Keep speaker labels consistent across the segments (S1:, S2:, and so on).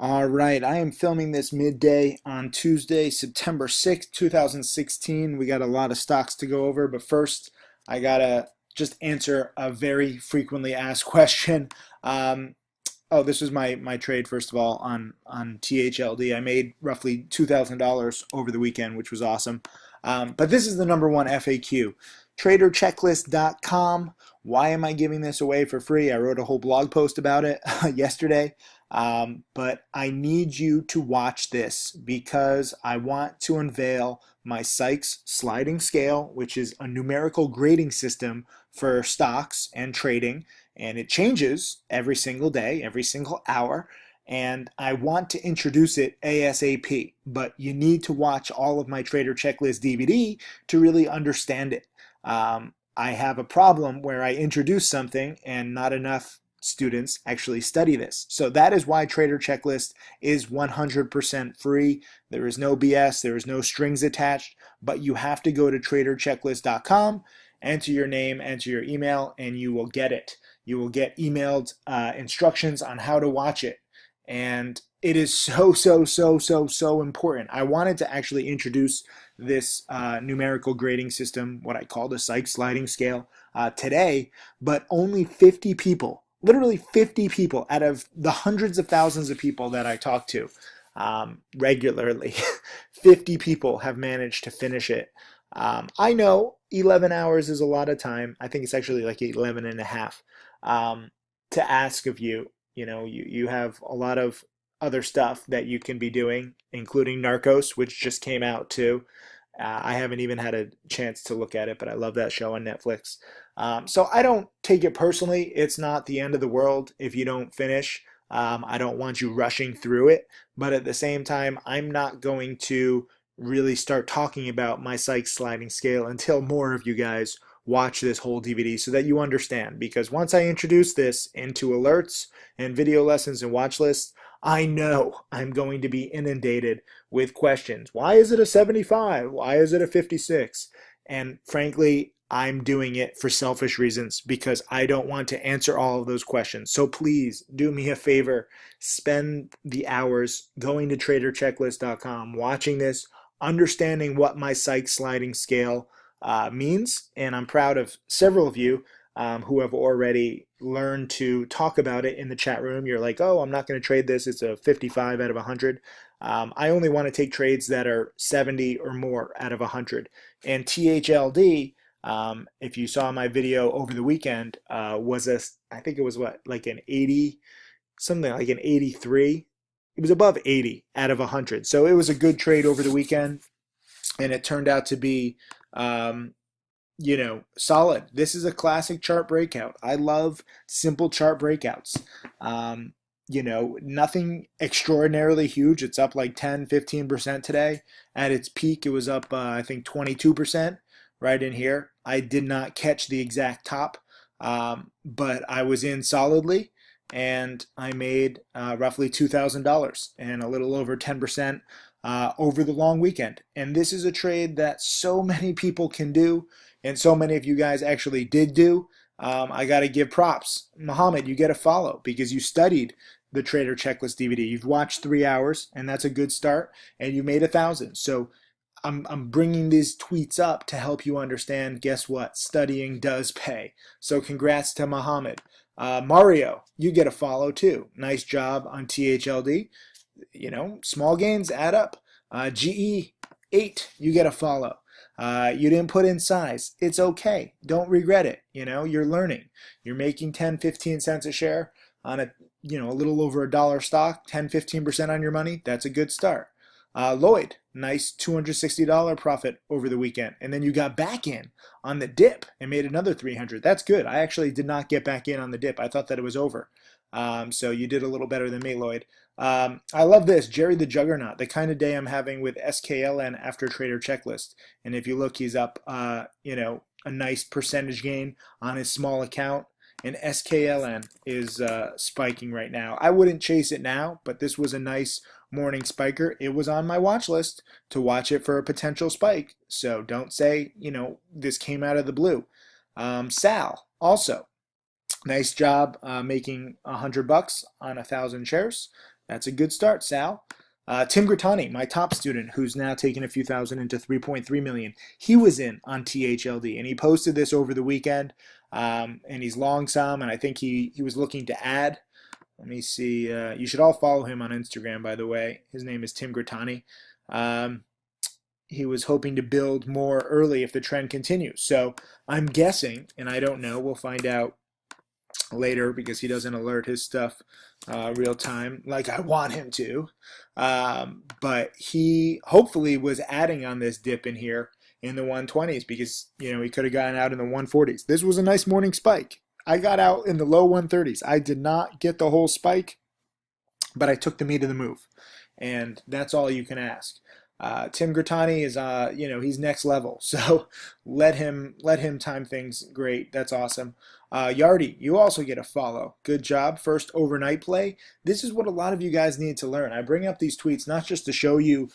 S1: All right, I am filming this midday on Tuesday, September 6th, 2016. We got a lot of stocks to go over, but first, I gotta just answer a very frequently asked question. Um, this was my trade, first of all, on THLD. I made roughly $2,000 over the weekend, which was awesome. But this is the number one FAQ. TraderChecklist.com. Why am I giving this away for free? I wrote a whole blog post about it yesterday. But I need you to watch this because I want to unveil my Sykes sliding scale, which is a numerical grading system for stocks and trading. And it changes every single day, every single hour. And I want to introduce it ASAP, but you need to watch all of my Trader Checklist DVD to really understand it. I have a problem where I introduce something and not enough students actually study this. So that is why Trader Checklist is 100% free. There is no BS, there is no strings attached, but you have to go to traderchecklist.com, enter your name, enter your email, and you will get it. You will get emailed instructions on how to watch it. And it is so important. I wanted to actually introduce this numerical grading system, what I call the Sykes sliding scale, today, but only 50 people, literally 50 people out of the hundreds of thousands of people that I talk to regularly, 50 people have managed to finish it. I know 11 hours is a lot of time. I think it's actually like 11 and a half to ask of you. You know, you have a lot of other stuff that you can be doing, including Narcos, which just came out too. I haven't even had a chance to look at it, but I love that show on Netflix. So I don't take it personally. It's not the end of the world if you don't finish. I don't want you rushing through it, but at the same time, I'm not going to really start talking about my Sykes sliding scale until more of you guys watch this whole DVD so that you understand. Because once I introduce this into alerts and video lessons and watch lists, I know I'm going to be inundated with questions. Why is it a 75? Why is it a 56? And frankly, I'm doing it for selfish reasons because I don't want to answer all of those questions. So please do me a favor, spend the hours going to traderchecklist.com, watching this, understanding what my Sykes sliding scale means. And I'm proud of several of you who have already learned to talk about it in the chat room. You're like, oh, I'm not going to trade this. It's a 55 out of 100. I only want to take trades that are 70 or more out of 100. And THLD, if you saw my video over the weekend, I think it was like an 80, something like an 83. It was above 80 out of 100. So it was a good trade over the weekend, and it turned out to be solid. This is a classic chart breakout. I love simple chart breakouts. Nothing extraordinarily huge. It's up like 10-15% today. At its peak, it was up, I think, 22% right in here. I did not catch the exact top, but I was in solidly, and I made roughly $2,000 and a little over 10% over the long weekend. And this is a trade that so many people can do, and so many of you guys actually did do. I got to give props. Muhammad, you get a follow because you studied the Trader Checklist DVD. You've watched 3 hours, and that's a good start, and you made 1,000. So I'm bringing these tweets up to help you understand, guess what? Studying does pay. So congrats to Muhammad. Mario, you get a follow too. Nice job on THLD. Small gains add up. GE8, you get a follow. You didn't put in size. It's okay. Don't regret it. You're learning. You're making 10-15 cents a share on a little over $1 stock, 10-15% on your money. That's a good start. Lloyd, nice $260 profit over the weekend. And then you got back in on the dip and made another 300. That's good. I actually did not get back in on the dip. I thought that it was over. So you did a little better than me, Lloyd. I love this. Jerry the Juggernaut, the kind of day I'm having with SKLN after Trader Checklist. And if you look, he's up, a nice percentage gain on his small account. And SKLN is spiking right now. I wouldn't chase it now, but this was a nice morning spiker. It was on my watch list to watch it for a potential spike. So don't say, this came out of the blue. Sal, also, nice job making $100 on 1,000 shares. That's a good start, Sal. Tim Grittani, my top student, who's now taken a few thousand into 3.3 million, he was in on THLD, and he posted this over the weekend, and he's long some, and I think he was looking to add. Let me see. You should all follow him on Instagram, by the way. His name is Tim Grittani. He was hoping to build more early if the trend continues. So I'm guessing, and I don't know, we'll find out later because he doesn't alert his stuff real time like I want him to. But he hopefully was adding on this dip in here in the 120s because, you know, he could have gotten out in the 140s. This was a nice morning spike. I got out in the low 130s. I did not get the whole spike, but I took the meat of the move. And that's all you can ask. Tim Grittani is, he's next level. So let him time things great. That's awesome. Yardy, you also get a follow. Good job. First overnight play. This is what a lot of you guys need to learn. I bring up these tweets not just to show you,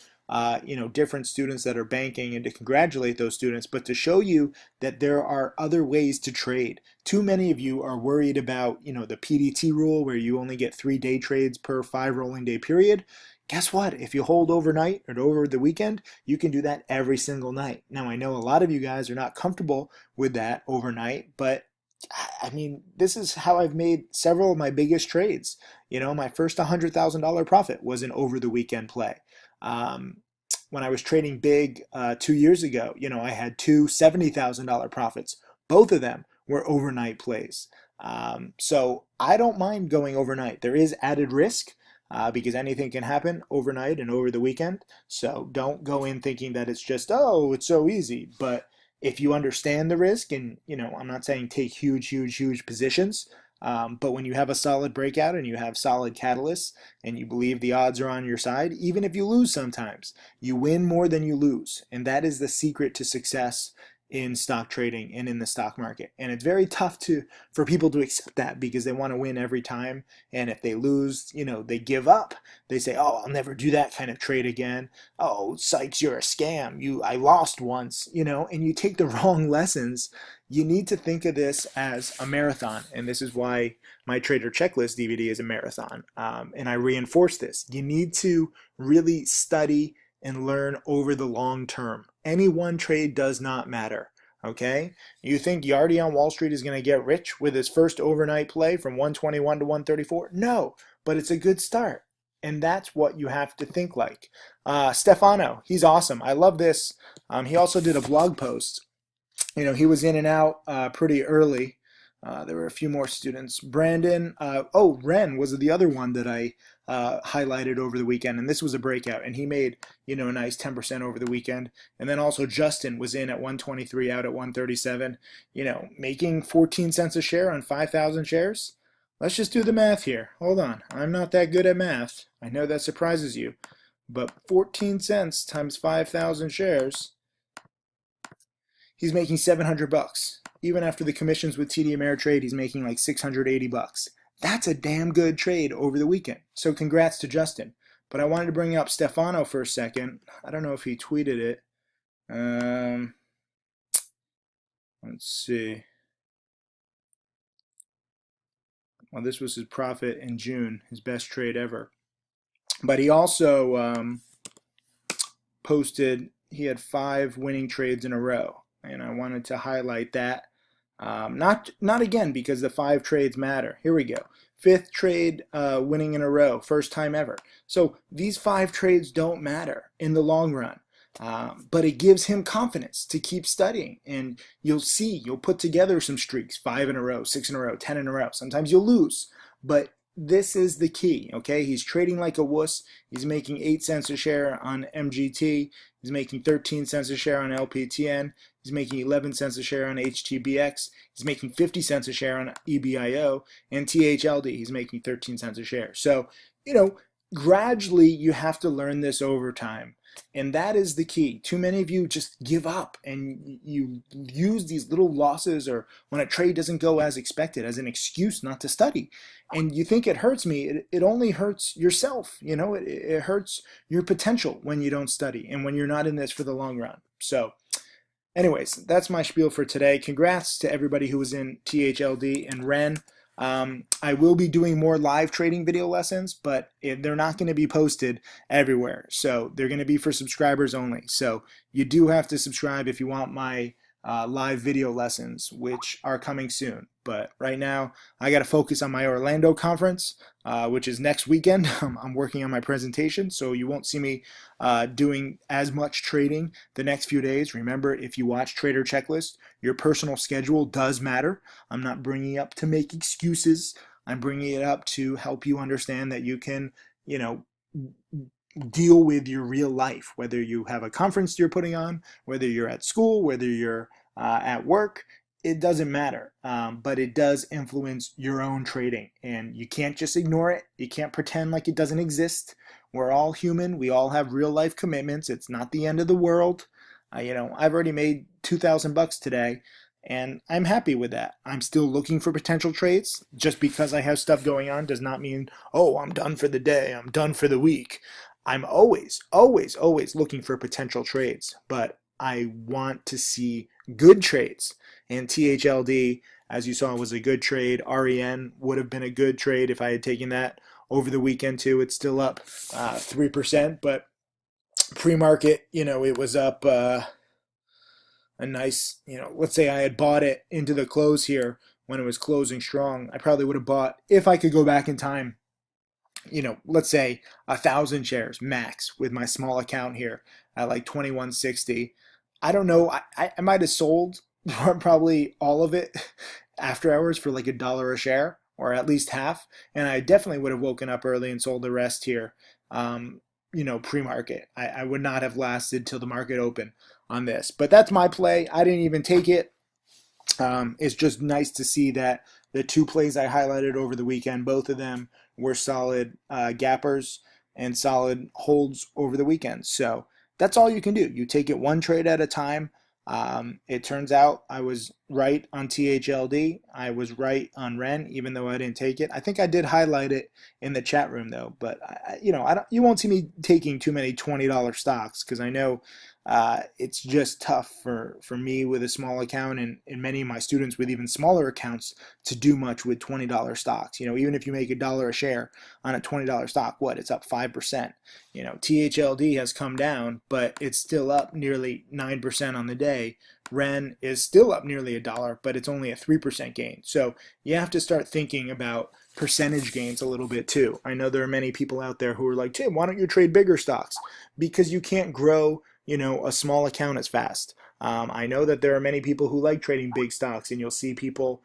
S1: different students that are banking and to congratulate those students, but to show you that there are other ways to trade. Too many of you are worried about, the PDT rule where you only get 3 day trades per 5 rolling day period. Guess what? If you hold overnight or over the weekend, you can do that every single night. Now, I know a lot of you guys are not comfortable with that overnight, but I mean, this is how I've made several of my biggest trades. My first $100,000 profit was an over the weekend play. When I was trading big 2 years ago, I had two $70,000 profits. Both of them were overnight plays. So I don't mind going overnight. There is added risk. Because anything can happen overnight and over the weekend. So don't go in thinking that it's just, it's so easy. But if you understand the risk and, I'm not saying take huge positions, but when you have a solid breakout and you have solid catalysts and you believe the odds are on your side, even if you lose sometimes, you win more than you lose. And that is the secret to success in stock trading and in the stock market. And it's very tough for people to accept that because they want to win every time. And if they lose, they give up. They say, I'll never do that kind of trade again. Oh, Sykes, you're a scam. I lost once, and you take the wrong lessons. You need to think of this as a marathon. And this is why my Trader Checklist DVD is a marathon. And I reinforce this. You need to really study and learn over the long term. Any one trade does not matter, okay? You think Yardy on Wall Street is going to get rich with his first overnight play from 121 to 134? No, but it's a good start. And that's what you have to think like. Stefano, he's awesome. I love this. He also did a blog post. He was in and out pretty early. There were a few more students. Brandon, Ren was the other one that I highlighted over the weekend, and this was a breakout, and he made, a nice 10% over the weekend. And then also Justin was in at 123, out at 137, making 14 cents a share on 5,000 shares. Let's just do the math here. Hold on. I'm not that good at math. I know that surprises you, but 14 cents times 5,000 shares, he's making $700. Even after the commissions with TD Ameritrade, he's making like $680. That's a damn good trade over the weekend. So congrats to Justin. But I wanted to bring up Stefano for a second. I don't know if he tweeted it. Let's see. Well, this was his profit in June, his best trade ever. But he also posted he had 5 winning trades in a row. And I wanted to highlight that. Not again because the 5 trades matter. Here we go. 5th trade winning in a row, first time ever. So these 5 trades don't matter in the long run, but it gives him confidence to keep studying. And you'll put together some streaks, 5 in a row, 6 in a row, 10 in a row. Sometimes you'll lose, but this is the key, okay? He's trading like a wuss. He's making 8 cents a share on MGT. He's making 13 cents a share on LPTN. He's making 11 cents a share on HTBX. He's making 50 cents a share on EBIO. And THLD, he's making 13 cents a share. So, gradually you have to learn this over time. And that is the key. Too many of you just give up and you use these little losses or when a trade doesn't go as expected as an excuse not to study. And you think it hurts me. It only hurts yourself. It hurts your potential when you don't study and when you're not in this for the long run. So anyways, that's my spiel for today. Congrats to everybody who was in THLD and REN. I will be doing more live trading video lessons, but they're not going to be posted everywhere. So they're going to be for subscribers only. So you do have to subscribe if you want my live video lessons, which are coming soon. But right now, I got to focus on my Orlando conference, which is next weekend. I'm working on my presentation, so you won't see me doing as much trading the next few days. Remember, if you watch Trader Checklist, your personal schedule does matter. I'm not bringing it up to make excuses. I'm bringing it up to help you understand that you can, you know, deal with your real life, whether you have a conference you're putting on, whether you're at school, whether you're at work. It doesn't matter, but it does influence your own trading, and you can't just ignore it. You can't pretend like it doesn't exist. We're all human. We all have real life commitments. It's not the end of the world. I've already made $2,000 today, and I'm happy with that. I'm still looking for potential trades. Just because I have stuff going on does not mean, oh, I'm done for the day. I'm done for the week. I'm always, always, always looking for potential trades, but I want to see good trades. And THLD, as you saw, was a good trade. REN would have been a good trade if I had taken that over the weekend too. It's still up 3%, but pre-market, it was up a nice, let's say I had bought it into the close here when it was closing strong. I probably would have bought, if I could go back in time, let's say 1,000 shares max with my small account here at like 2160. I don't know. I might have sold probably all of it after hours for like $1 a share, or at least half. And I definitely would have woken up early and sold the rest here, pre-market. I would not have lasted till the market open on this. But that's my play. I didn't even take it. It's just nice to see that the two plays I highlighted over the weekend, both of them were solid gappers and solid holds over the weekend. So that's all you can do. You take it one trade at a time. It turns out I was right on THLD. I was right on REN, even though I didn't take it. I think I did highlight it in the chat room though. But you won't see me taking too many $20 stocks, because I know it's just tough for me with a small account, and many of my students with even smaller accounts, to do much with $20 stocks. Even if you make $1 a share on a $20 stock, it's up 5%. THLD has come down, but it's still up nearly 9% on the day. REN is still up nearly $1, but it's only a 3% gain. So you have to start thinking about percentage gains a little bit too. I know there are many people out there who are like, Tim, why don't you trade bigger stocks? Because you can't grow a small account as fast. I know that there are many people who like trading big stocks, and you'll see people,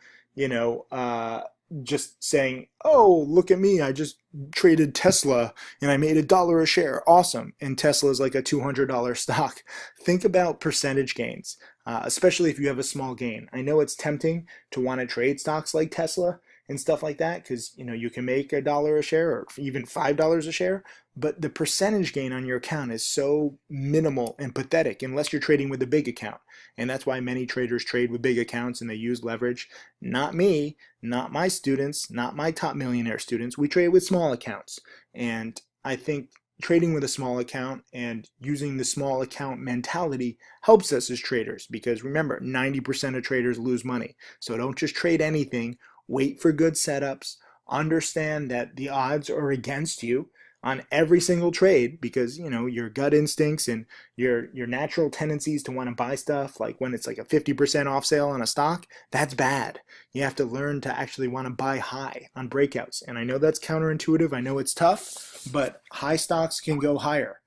S1: just saying, oh, look at me, I just traded Tesla and I made $1 a share. Awesome. And Tesla is like a $200 stock. Think about percentage gains, especially if you have a small gain. I know it's tempting to want to trade stocks like Tesla and stuff like that, because you can make $1 a share or even $5 a share, but the percentage gain on your account is so minimal and pathetic unless you're trading with a big account. And that's why many traders trade with big accounts and they use leverage. Not me, not my students, not my top millionaire students. We trade with small accounts. And I think trading with a small account and using the small account mentality helps us as traders, because remember, 90% of traders lose money. So don't just trade anything. Wait for good setups. Understand that the odds are against you on every single trade, because your gut instincts and your natural tendencies to want to buy stuff, like when it's like a 50% off sale on a stock, that's bad. You have to learn to actually want to buy high on breakouts. And I know that's counterintuitive. I know it's tough, but high stocks can go higher.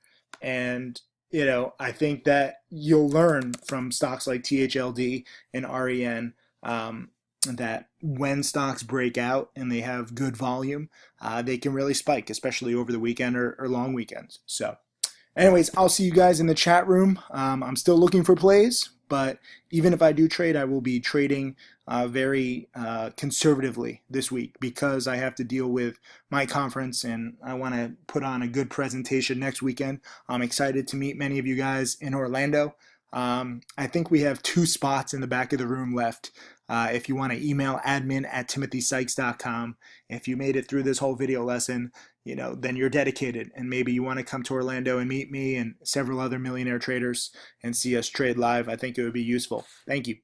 S1: And I think that you'll learn from stocks like THLD and REN, that when stocks break out and they have good volume, they can really spike, especially over the weekend or long weekends. So anyways, I'll see you guys in the chat room. I'm still looking for plays, but even if I do trade, I will be trading very conservatively this week, because I have to deal with my conference and I want to put on a good presentation next weekend. I'm excited to meet many of you guys in Orlando. I think we have 2 spots in the back of the room left. If you want to email admin@timothysykes.com. If you made it through this whole video lesson, then you're dedicated, and maybe you want to come to Orlando and meet me and several other millionaire traders and see us trade live. I think it would be useful. Thank you.